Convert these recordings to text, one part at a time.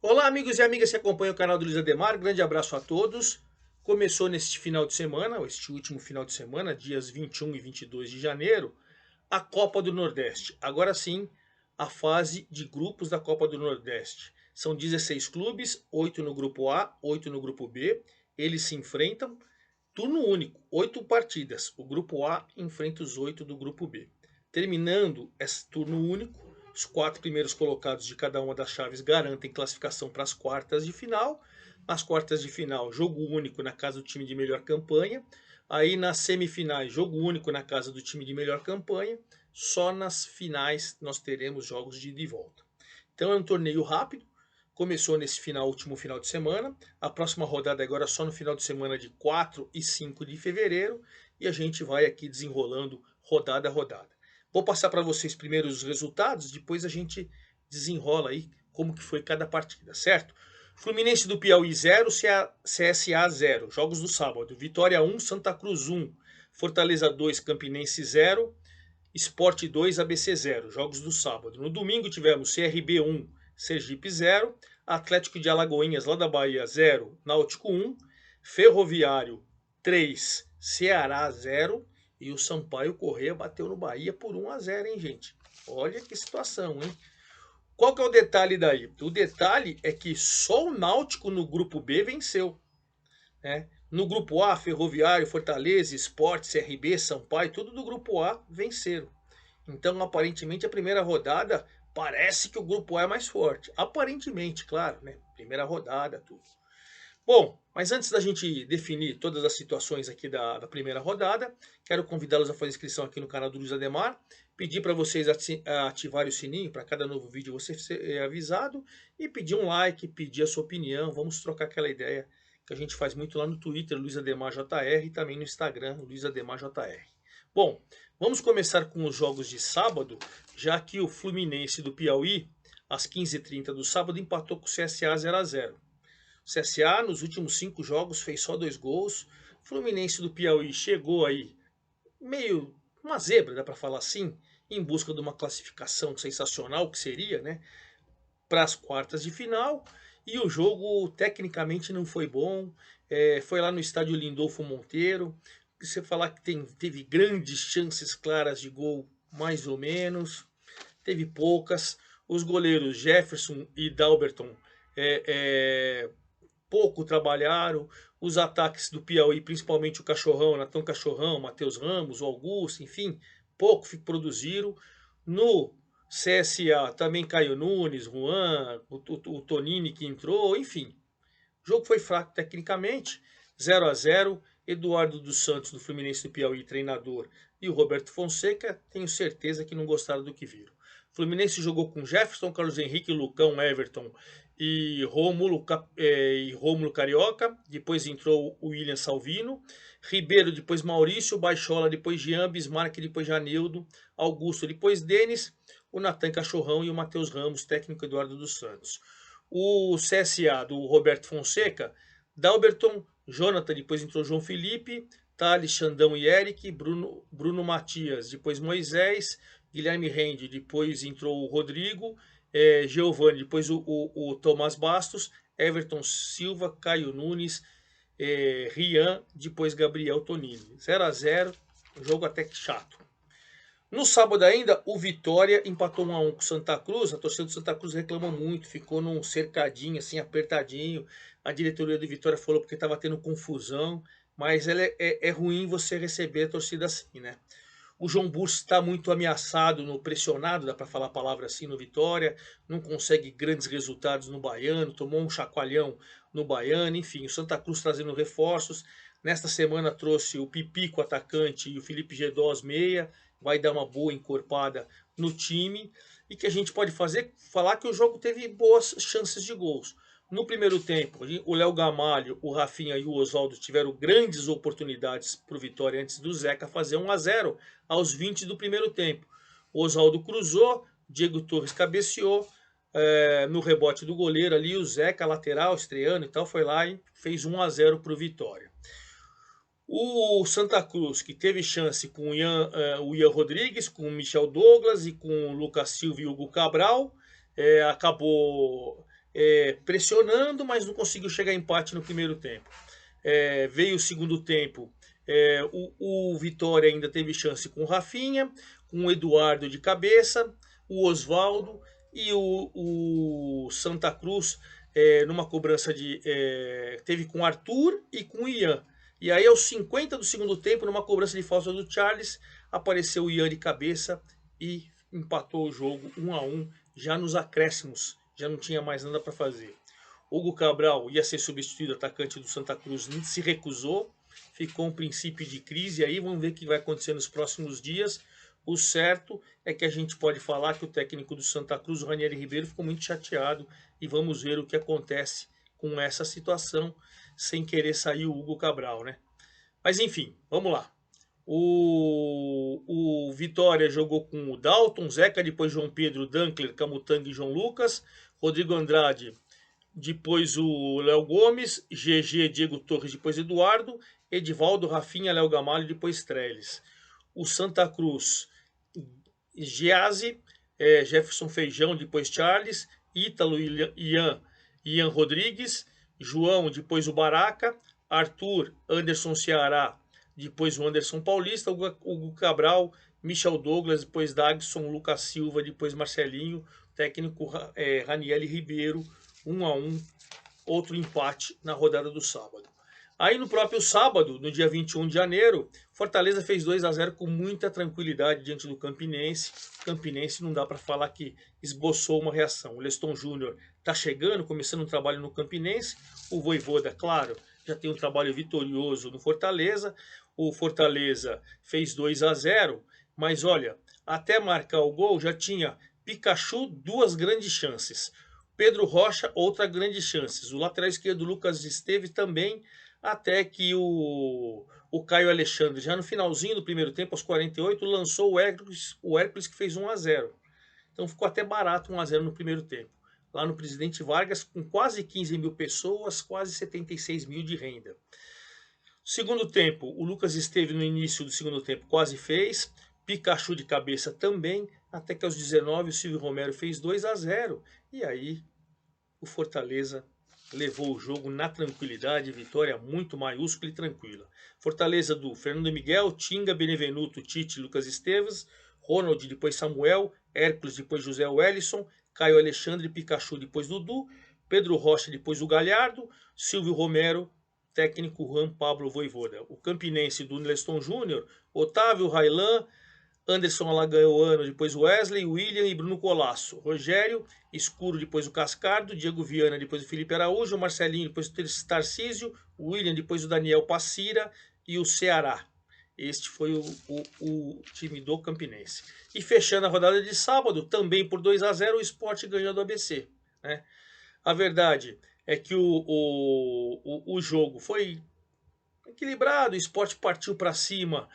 Olá, amigos e amigas que acompanham o canal do Luiz Ademar. Grande abraço a todos. Começou neste final de semana, este último final de semana, dias 21 e 22 de janeiro, a Copa do Nordeste. Agora sim, a fase de grupos da Copa do Nordeste. São 16 clubes, 8 no grupo A, 8 no grupo B. Eles se enfrentam, turno único, 8 partidas. O grupo A enfrenta os 8 do grupo B. Terminando esse turno único, os 4 primeiros colocados de cada uma das chaves garantem classificação para as quartas de final. Nas quartas de final, jogo único na casa do time de melhor campanha. Aí nas semifinais, jogo único na casa do time de melhor campanha. Só nas finais nós teremos jogos de ida e volta. Então é um torneio rápido. Começou nesse último final de semana. A próxima rodada agora é só no final de semana de 4 e 5 de fevereiro. E a gente vai aqui desenrolando rodada a rodada. Vou passar para vocês primeiro os resultados, depois a gente desenrola aí como que foi cada partida, certo? Fluminense do Piauí 0, CSA 0, jogos do sábado. Vitória 1, Santa Cruz 1, Fortaleza 2, Campinense 0, Sport 2, ABC 0, jogos do sábado. No domingo tivemos CRB 1, Sergipe 0, Atlético de Alagoinhas lá da Bahia 0, Náutico 1, Ferroviário 3, Ceará 0 e o Sampaio Corrêa bateu no Bahia por 1-0, hein, gente? Olha que situação, hein? Qual que é o detalhe daí? O detalhe é que só o Náutico no grupo B venceu, né? No grupo A, Ferroviário, Fortaleza, Sport, CRB, Sampaio, tudo do grupo A venceram. Então, aparentemente, a primeira rodada parece que o grupo A é mais forte. Aparentemente, claro, né? Primeira rodada, tudo. Bom, mas antes da gente definir todas as situações aqui da primeira rodada, quero convidá-los a fazer inscrição aqui no canal do Luiz Ademar, pedir para vocês ativarem o sininho para cada novo vídeo você ser avisado e pedir um like, pedir a sua opinião, vamos trocar aquela ideia que a gente faz muito lá no Twitter, Luiz Ademar JR, e também no Instagram, Luiz Ademar JR. Bom, vamos começar com os jogos de sábado, já que o Fluminense do Piauí, às 15h30 do sábado, empatou com o CSA 0-0. O CSA nos últimos 5 jogos fez só 2 gols. O Fluminense do Piauí chegou aí meio uma zebra, dá para falar assim, em busca de uma classificação sensacional que seria, né, para as quartas de final. E o jogo tecnicamente não foi bom. Foi lá no estádio Lindolfo Monteiro. Você falar que teve grandes chances claras de gol, mais ou menos. Teve poucas. Os goleiros Jefferson e Dalberton é, é, pouco trabalharam. Os ataques do Piauí, principalmente o Cachorrão, Natan Cachorrão, Matheus Ramos, o Augusto, enfim, pouco produziram. No CSA também Caio Nunes, Juan, o Tonini que entrou, enfim. O jogo foi fraco tecnicamente, 0-0. Eduardo dos Santos, do Fluminense do Piauí, treinador, e o Roberto Fonseca, tenho certeza que não gostaram do que viram. O Fluminense jogou com Jefferson, Carlos Henrique, Lucão, Everton e Rômulo Carioca. Depois entrou o William Salvino. Ribeiro, depois Maurício. Baixola, depois Jean. Bismarck, depois Janildo. Augusto, depois Denis. O Natan Cachorrão e o Matheus Ramos, técnico Eduardo dos Santos. O CSA do Roberto Fonseca, Dalberton, Jonathan, depois entrou João Felipe, Thales, Xandão e Eric, Bruno Matias, depois Moisés, Guilherme Rende, depois entrou o Rodrigo, Giovanni, depois o Tomás Bastos, Everton Silva, Caio Nunes, Rian, depois Gabriel Tonini. 0-0, jogo até que chato. No sábado ainda, o Vitória empatou 1-1 com o Santa Cruz. A torcida do Santa Cruz reclama muito, ficou num cercadinho, assim, apertadinho. A diretoria do Vitória falou porque estava tendo confusão, mas é ruim você receber a torcida assim, né? O João Burso está muito ameaçado, pressionado, dá para falar a palavra assim, no Vitória. Não consegue grandes resultados no Baiano, tomou um chacoalhão no Baiano. Enfim, o Santa Cruz trazendo reforços. Nesta semana trouxe o Pipico, atacante, e o Felipe Gedós, meia. Vai dar uma boa encorpada no time. E que a gente pode falar que o jogo teve boas chances de gols. No primeiro tempo, o Léo Gamalho, o Rafinha e o Oswaldo tiveram grandes oportunidades para o Vitória antes do Zeca fazer 1-0 aos 20 do primeiro tempo. O Oswaldo cruzou, Diego Torres cabeceou, no rebote do goleiro ali, o Zeca, lateral, estreando e tal, foi lá e fez 1-0 para o Vitória. O Santa Cruz, que teve chance com o Ian Rodrigues, com o Michel Douglas e com o Lucas Silva e o Hugo Cabral, acabou pressionando, mas não conseguiu chegar a empate no primeiro tempo. Veio o segundo tempo, o Vitória ainda teve chance com o Rafinha, com o Eduardo de cabeça, o Osvaldo e o Santa Cruz numa cobrança teve com o Arthur e com o Ian. E aí aos 50 do segundo tempo, numa cobrança de falta do Charles, apareceu o Ian de cabeça e empatou o jogo 1-1, já nos acréscimos, já não tinha mais nada para fazer. Hugo Cabral ia ser substituído, atacante do Santa Cruz, se recusou, ficou um princípio de crise aí, vamos ver o que vai acontecer nos próximos dias. O certo é que a gente pode falar que o técnico do Santa Cruz, o Ranieri Ribeiro, ficou muito chateado e vamos ver o que acontece com essa situação, sem querer sair o Hugo Cabral, né? Mas enfim, vamos lá. O Vitória jogou com o Dalton, Zeca, depois João Pedro, Dankler, Camutanga e João Lucas, Rodrigo Andrade, depois o Léo Gomes, GG, Diego Torres, depois Eduardo, Edivaldo, Rafinha, Léo Gamalho, depois Trellis. O Santa Cruz, Giazzi, Jefferson Feijão, depois Charles, Ítalo, Ian Rodrigues, João, depois o Baraca, Arthur, Anderson Ceará, depois o Anderson Paulista, Hugo Cabral, Michel Douglas, depois Dagson, Lucas Silva, depois Marcelinho, técnico Ranieri Ribeiro, 1-1, outro empate na rodada do sábado. Aí no próprio sábado, no dia 21 de janeiro, Fortaleza fez 2-0 com muita tranquilidade diante do Campinense. O Campinense não dá para falar que esboçou uma reação. O Leston Júnior está chegando, começando um trabalho no Campinense. O Vojvoda, claro, já tem um trabalho vitorioso no Fortaleza. O Fortaleza fez 2-0, mas olha, até marcar o gol já tinha Pikachu, duas grandes chances. Pedro Rocha, outra grande chance. O lateral esquerdo, Lucas Esteves, também, até que o Caio Alexandre, já no finalzinho do primeiro tempo, aos 48, lançou o Hércules que fez 1-0. Então ficou até barato 1-0 no primeiro tempo. Lá no Presidente Vargas, com quase 15 mil pessoas, quase 76 mil de renda. Segundo tempo, o Lucas Esteves no início do segundo tempo quase fez. Pikachu de cabeça também, até que aos 19 o Silvio Romero fez 2-0. E aí o Fortaleza levou o jogo na tranquilidade, vitória muito maiúscula e tranquila. Fortaleza do Fernando Miguel, Tinga, Benevenuto, Tite, Lucas Esteves, Ronald, depois Samuel, Hércules, depois José Wellison, Caio Alexandre, Pikachu, depois Dudu, Pedro Rocha, depois o Galhardo, Silvio Romero, técnico Juan Pablo Vojvoda. O Campinense do Leston Júnior, Otávio, Railan, Anderson Alagoano, depois Wesley, William e Bruno Colasso. Rogério, Escuro, depois o Cascardo, Diego Viana, depois o Felipe Araújo, Marcelinho, depois o Tarcísio, William, depois o Daniel Passira e o Ceará. Este foi o time do Campinense. E fechando a rodada de sábado, também por 2-0, o Sport ganhou do ABC. Né? A verdade é que o jogo foi equilibrado, o Sport partiu para cima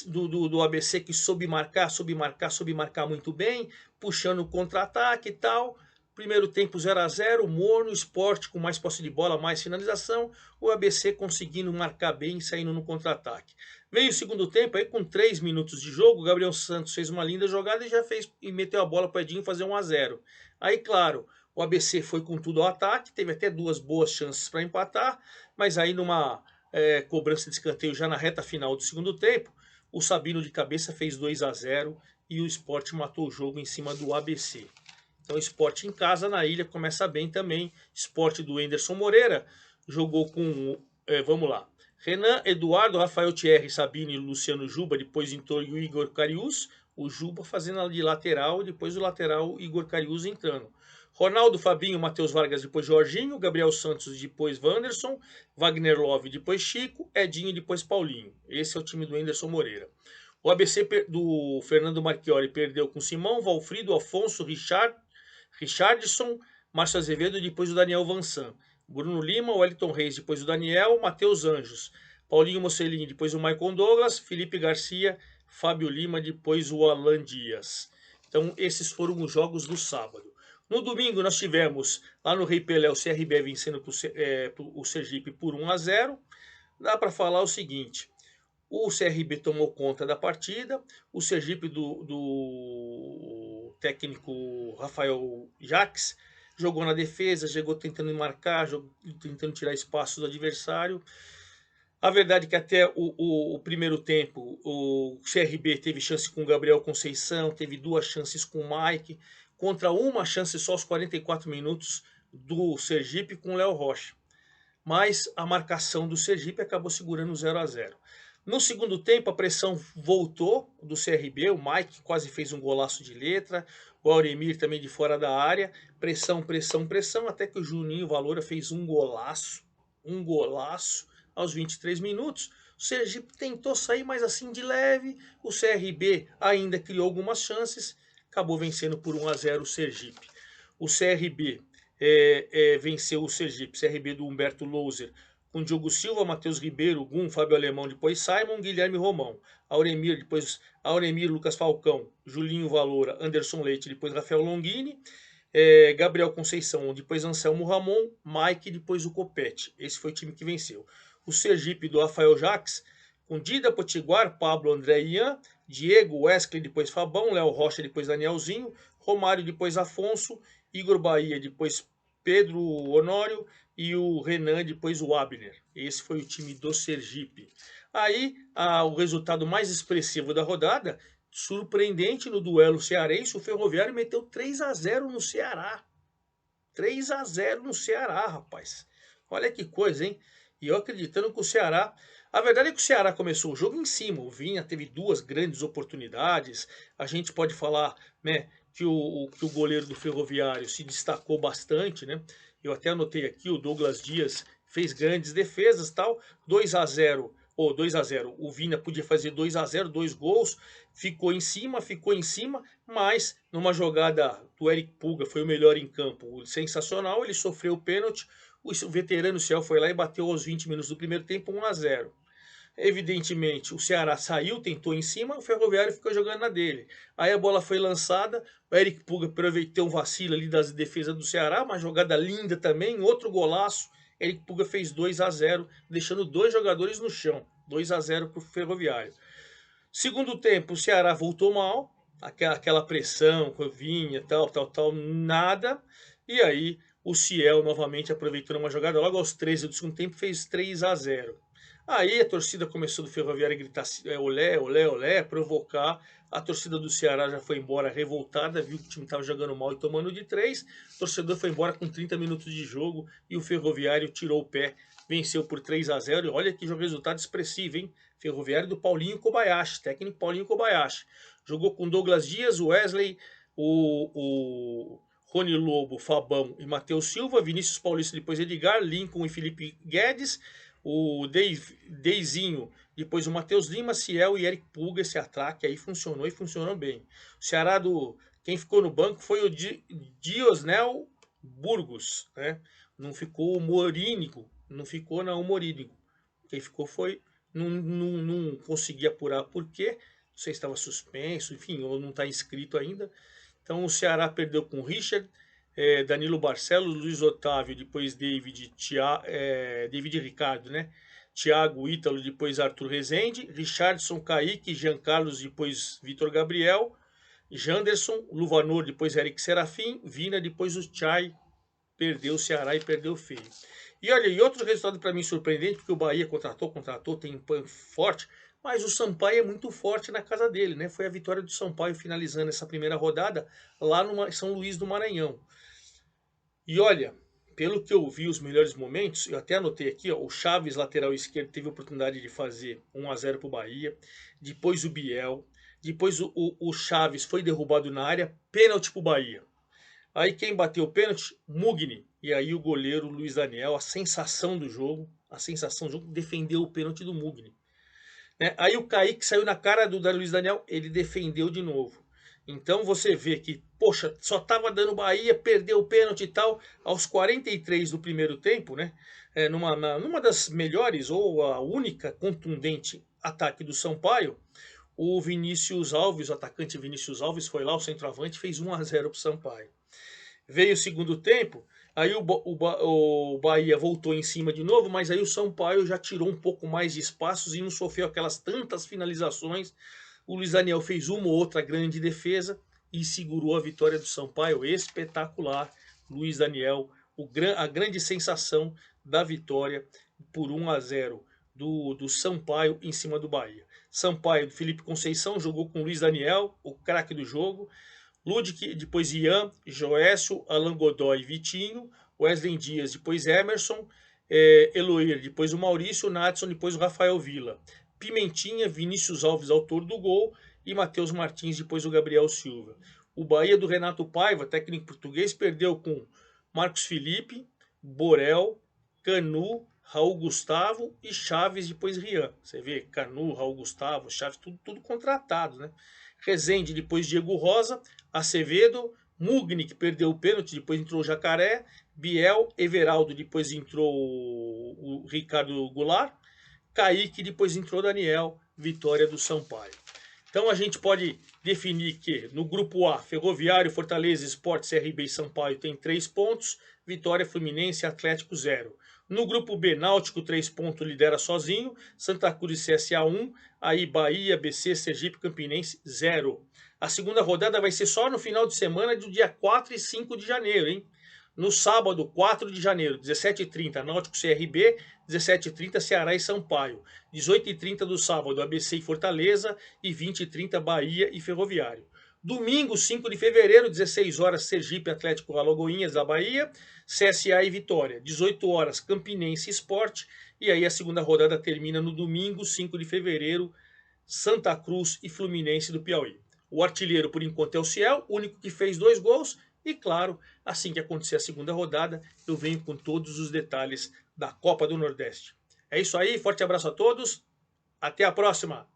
do ABC, que soube marcar muito bem, puxando o contra-ataque e tal. Primeiro tempo 0-0, morno, Sport com mais posse de bola, mais finalização, o ABC conseguindo marcar bem, saindo no contra-ataque. Veio o segundo tempo, aí com 3 minutos de jogo, o Gabriel Santos fez uma linda jogada e meteu a bola para o Edinho fazer 1-0. Aí, claro, o ABC foi com tudo ao ataque, teve até 2 boas chances para empatar, mas aí numa cobrança de escanteio já na reta final do segundo tempo, o Sabino de cabeça fez 2-0 e o Sport matou o jogo em cima do ABC. Então o Sport em casa, na ilha, começa bem também. Sport do Anderson Moreira jogou com, vamos lá, Renan, Eduardo, Rafael Thierry, Sabino e Luciano Juba, depois entrou o Igor Carius, o Juba fazendo de lateral, depois o lateral Igor Carius entrando. Ronaldo, Fabinho, Matheus Vargas, depois Jorginho, Gabriel Santos, depois Wanderson, Wagner Love, depois Chico, Edinho, depois Paulinho. Esse é o time do Anderson Moreira. O ABC do Fernando Marchiori perdeu com Simão, Valfrido, Afonso, Richardson, Márcio Azevedo, depois o Daniel Vansan. Bruno Lima, Wellington Reis, depois o Daniel, Matheus Anjos, Paulinho Mocelin, depois o Maicon Douglas, Felipe Garcia, Fábio Lima, depois o Alan Dias. Então esses foram os jogos do sábado. No domingo nós tivemos lá no Rei Pelé o CRB vencendo o Sergipe por 1-0. Dá para falar o seguinte, o CRB tomou conta da partida, o Sergipe do técnico Rafael Jacques jogou na defesa, chegou tentando marcar, tentando tirar espaço do adversário. A verdade é que até o primeiro tempo o CRB teve chance com o Gabriel Conceição, teve 2 chances com o Mike, contra uma chance só aos 44 minutos do Sergipe com o Léo Rocha. Mas a marcação do Sergipe acabou segurando o 0-0. No segundo tempo, a pressão voltou do CRB, o Mike quase fez um golaço de letra, o Auremir também de fora da área, pressão, pressão, pressão, até que o Juninho Valora fez um golaço aos 23 minutos. O Sergipe tentou sair, mas assim de leve, o CRB ainda criou algumas chances, acabou vencendo por 1-0 o Sergipe. O CRB venceu o Sergipe, CRB do Humberto Louser, com Diogo Silva, Matheus Ribeiro, Gum, Fábio Alemão, depois Simon, Guilherme Romão, Auremir, depois Auremir, Lucas Falcão, Julinho Valora, Anderson Leite, depois Rafael Longini, Gabriel Conceição, depois Anselmo Ramon, Mike, depois o Copete. Esse foi o time que venceu. O Sergipe do Rafael Jacques, com Dida, Potiguar, Pablo, André Ian, Diego, Wesley, depois Fabão, Léo Rocha, depois Danielzinho, Romário, depois Afonso, Igor Bahia, depois Pedro Honório e o Renan, depois o Abner. Esse foi o time do Sergipe. Aí, o resultado mais expressivo da rodada, surpreendente no duelo cearense, o Ferroviário meteu 3-0 no Ceará. 3-0 no Ceará, rapaz. Olha que coisa, hein? E eu acreditando que o Ceará... A verdade é que o Ceará começou o jogo em cima. O Vinha teve 2 grandes oportunidades. A gente pode falar, né, que o goleiro do Ferroviário se destacou bastante, né? Eu até anotei aqui, o Douglas Dias fez grandes defesas, tal. 2-0, o Vinha podia fazer 2-0, 2 gols, ficou em cima, mas numa jogada do Eric Puga, foi o melhor em campo, sensacional, ele sofreu o pênalti, o veterano Ciel foi lá e bateu aos 20 minutos do primeiro tempo, 1-0. Evidentemente, o Ceará saiu, tentou em cima, o Ferroviário ficou jogando na dele. Aí a bola foi lançada, o Eric Puga aproveitou um vacilo ali das defesas do Ceará, uma jogada linda também, outro golaço. Eric Puga fez 2-0, deixando 2 jogadores no chão. 2-0 para o Ferroviário. Segundo tempo, o Ceará voltou mal, aquela pressão que vinha, tal, nada. E aí o Ciel novamente aproveitou uma jogada logo aos 13 do segundo tempo, fez 3-0. Aí a torcida começou do Ferroviário a gritar olé, olé, olé, provocar. A torcida do Ceará já foi embora revoltada, viu que o time estava jogando mal e tomando de 3. O torcedor foi embora com 30 minutos de jogo e o Ferroviário tirou o pé, venceu por 3-0. E olha que resultado expressivo, hein? Ferroviário do Paulinho Kobayashi, técnico Paulinho Kobayashi. Jogou com Douglas Dias, Wesley, o Rony Lobo, Fabão e Matheus Silva, Vinícius Paulista, depois Edgar, Lincoln e Felipe Guedes, o Deizinho, depois o Matheus Lima, Ciel e Eric Puga. Esse ataque aí funcionou e funcionou bem. O Ceará, quem ficou no banco foi o Diosnel Burgos, né? Não ficou o Morínigo, Quem ficou foi, não consegui apurar por quê, não sei se estava suspenso, enfim, ou não está inscrito ainda. Então o Ceará perdeu com o Richard, Danilo Barcelos, Luiz Otávio, depois David e Ricardo, né? Thiago, Ítalo, depois Arthur Rezende, Richardson, Kaique, Jean Carlos, depois Vitor Gabriel, Janderson, Luvanor, depois Eric Serafim, Vina, depois o Chay. Perdeu o Ceará e perdeu feio. E olha, e outro resultado para mim surpreendente, porque o Bahia contratou, tem um pano forte, mas o Sampaio é muito forte na casa dele, né? Foi a vitória do Sampaio finalizando essa primeira rodada lá no São Luís do Maranhão. E olha, pelo que eu vi os melhores momentos, eu até anotei aqui, ó, o Chaves, lateral esquerdo, teve a oportunidade de fazer 1-0 para o Bahia, depois o Biel, depois o Chaves foi derrubado na área, pênalti para o Bahia. Aí quem bateu o pênalti? Mugni. E aí o goleiro Luiz Daniel, a sensação do jogo, defendeu o pênalti do Mugni. Né? Aí o Kaique saiu na cara do Luiz Daniel, ele defendeu de novo. Então você vê que, poxa, só estava dando Bahia, perdeu o pênalti e tal. Aos 43 do primeiro tempo, né? Numa das melhores ou a única contundente ataque do Sampaio, o Vinícius Alves, o atacante Vinícius Alves, foi lá, o centroavante, fez 1-0 para o Sampaio. Veio o segundo tempo, aí o Bahia voltou em cima de novo, mas aí o Sampaio já tirou um pouco mais de espaços e não sofreu aquelas tantas finalizações. O Luiz Daniel fez uma ou outra grande defesa e segurou a vitória do Sampaio, espetacular, Luiz Daniel, a grande sensação da vitória por 1-0 do Sampaio em cima do Bahia. Sampaio do Felipe Conceição jogou com Luiz Daniel, o craque do jogo. Ludic, depois Ian, Joécio, Alan Godoy, Vitinho, Wesley Dias, depois Emerson, Eloir, depois o Maurício, Nadson, depois o Rafael Villa. Pimentinha, Vinícius Alves, autor do gol, e Matheus Martins, depois o Gabriel Silva. O Bahia do Renato Paiva, técnico português, perdeu com Marcos Felipe, Borel, Canu, Raul Gustavo e Chaves, depois Rian. Você vê, Canu, Raul Gustavo, Chaves, tudo contratado, né? Rezende, depois Diego Rosa, Acevedo, Mugni, que perdeu o pênalti, depois entrou o Jacaré, Biel, Everaldo, depois entrou o Ricardo Goulart, Kaique, depois entrou Daniel, vitória do Sampaio. Então a gente pode definir que no grupo A, Ferroviário, Fortaleza, Sport, CRB e Sampaio tem 3 pontos, Vitória, Fluminense, Atlético 0. No grupo B, Náutico 3 pontos, lidera sozinho, Santa Cruz e CSA 1, aí Bahia, BC, Sergipe, Campinense 0. A segunda rodada vai ser só no final de semana do dia 4 e 5 de janeiro, hein? No sábado, 4 de janeiro, 17h30, Náutico CRB, 17h30, Ceará e Sampaio. 18h30 do sábado, ABC e Fortaleza, e 20h30, Bahia e Ferroviário. Domingo, 5 de fevereiro, 16 horas, Sergipe, Atlético Alagoinhas da Bahia, CSA e Vitória. 18 horas, Campinense e Sport. E aí a segunda rodada termina no domingo, 5 de fevereiro, Santa Cruz e Fluminense do Piauí. O artilheiro, por enquanto, é o Ciel, o único que fez 2 gols. E claro, assim que acontecer a segunda rodada, eu venho com todos os detalhes da Copa do Nordeste. É isso aí, forte abraço a todos, até a próxima!